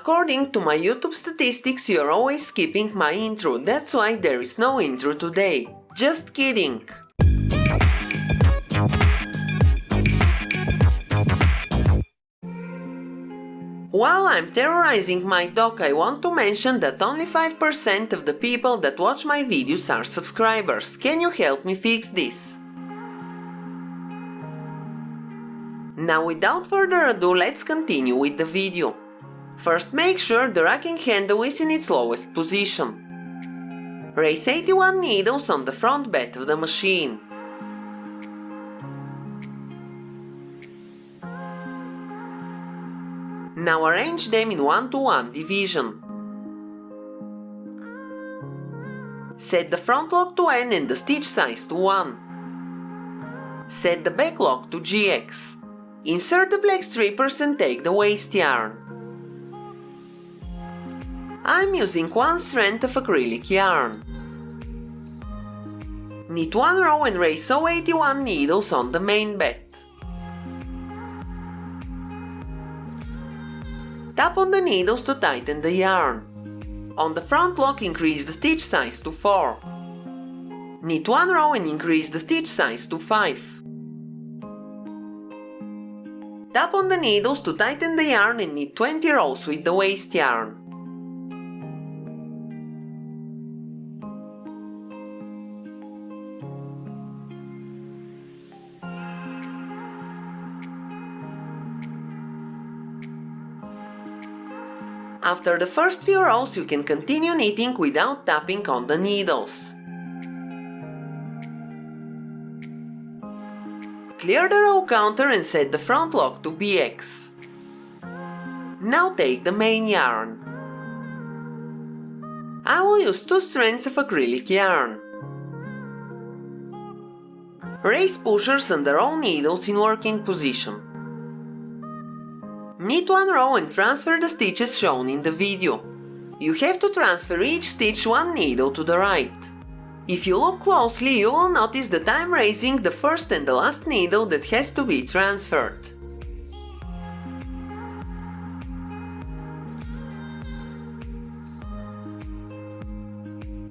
According to my YouTube statistics, you're always skipping my intro, that's why there is no intro today. Just kidding! While I'm terrorizing my dog, I want to mention that only 5% of the people that watch my videos are subscribers. Can you help me fix this? Now without further ado, let's continue with the video. First, make sure the racking handle is in its lowest position. Raise 81 needles on the front bed of the machine. Now arrange them in 1-to-1 division. Set the front lock to N and the stitch size to 1. Set the back lock to GX. Insert the black strippers and take the waste yarn. I'm using 1 strand of acrylic yarn. Knit 1 row and raise 81 needles on the main bed. Tap on the needles to tighten the yarn. On the front lock, increase the stitch size to 4. Knit 1 row and increase the stitch size to 5. Tap on the needles to tighten the yarn and knit 20 rows with the waste yarn. After the first few rows, you can continue knitting without tapping on the needles. Clear the row counter and set the front lock to BX. Now take the main yarn. I will use 2 strands of acrylic yarn. Raise pushers on the row needles in working position. Knit 1 row and transfer the stitches shown in the video. You have to transfer each stitch 1 needle to the right. If you look closely, you will notice that I'm raising the first and the last needle that has to be transferred.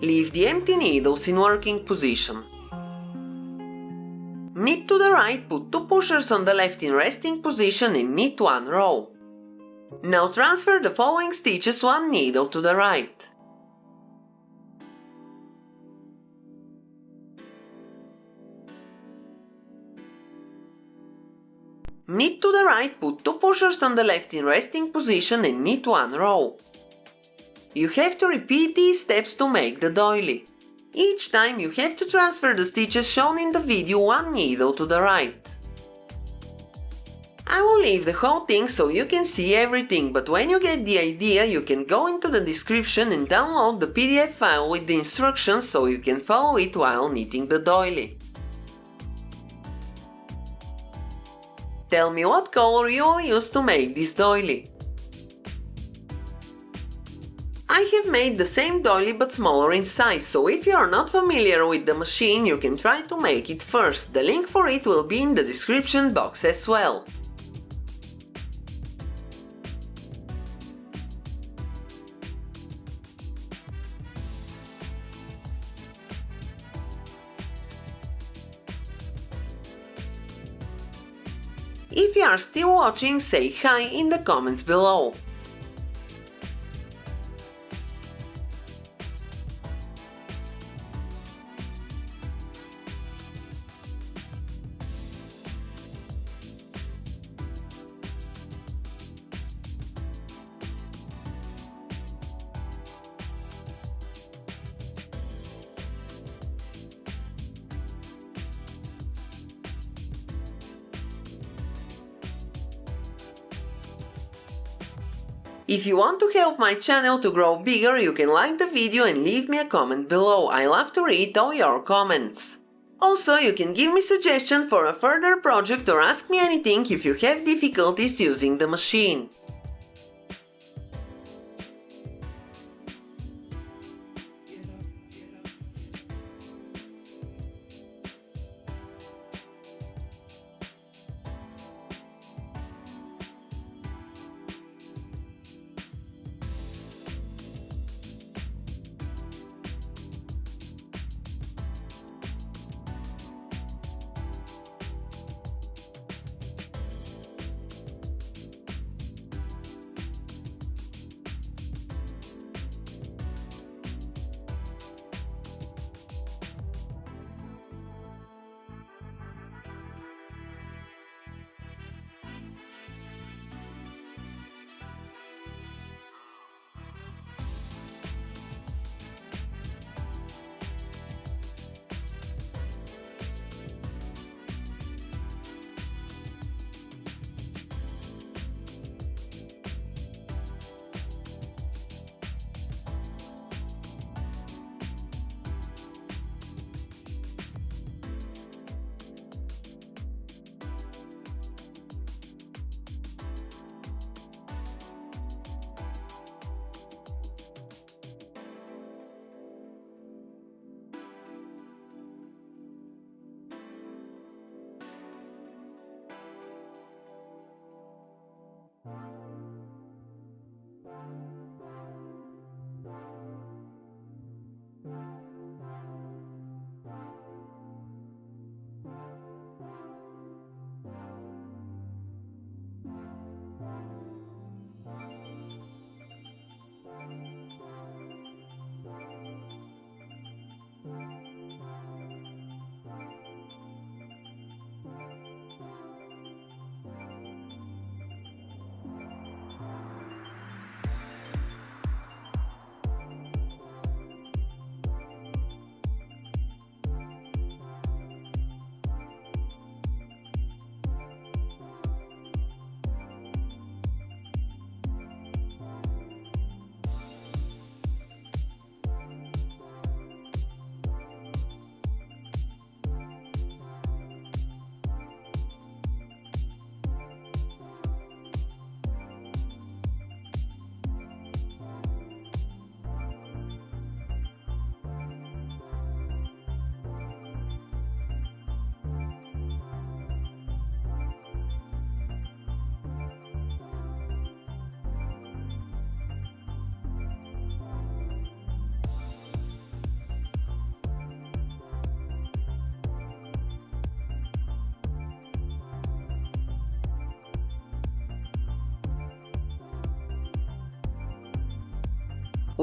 Leave the empty needles in working position. Knit to the right, put 2 pushers on the left in resting position and knit 1 row. Now transfer the following stitches 1 needle to the right. Knit to the right, put 2 pushers on the left in resting position and knit 1 row. You have to repeat these steps to make the doily. Each time you have to transfer the stitches shown in the video 1 needle to the right. I will leave the whole thing so you can see everything, but when you get the idea, you can go into the description and download the PDF file with the instructions so you can follow it while knitting the doily. Tell me what color you will use to make this doily. I have made the same doily but smaller in size, so if you are not familiar with the machine, you can try to make it first. The link for it will be in the description box as well. If you are still watching, say hi in the comments below. If you want to help my channel to grow bigger, you can like the video and leave me a comment below. I love to read all your comments. Also, you can give me suggestions for a further project or ask me anything if you have difficulties using the machine.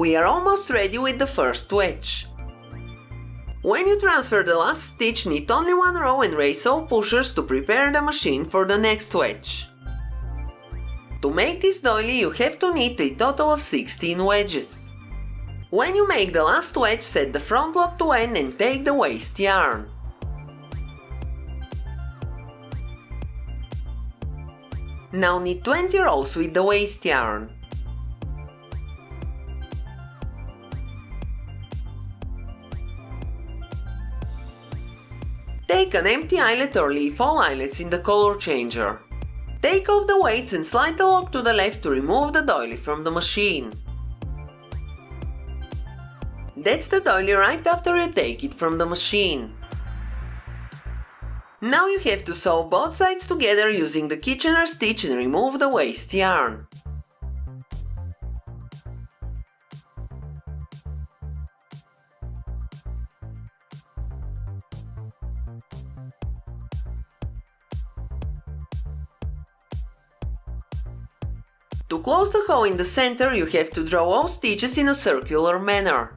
We are almost ready with the first wedge. When you transfer the last stitch, knit only one row and raise all pushers to prepare the machine for the next wedge. To make this doily, you have to knit a total of 16 wedges. When you make the last wedge, set the front loop to end and take the waste yarn. Now knit 20 rows with the waste yarn. Take an empty eyelet or leave all eyelets in the color changer. Take off the weights and slide the lock to the left to remove the doily from the machine. That's the doily right after you take it from the machine. Now you have to sew both sides together using the Kitchener stitch and remove the waste yarn. To close the hole in the center, you have to draw all stitches in a circular manner.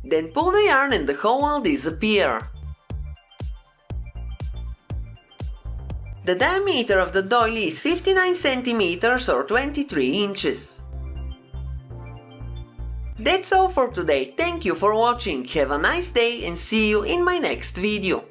Then pull the yarn and the hole will disappear. The diameter of the doily is 59 cm or 23 inches. That's all for today. Thank you for watching. Have a nice day and see you in my next video.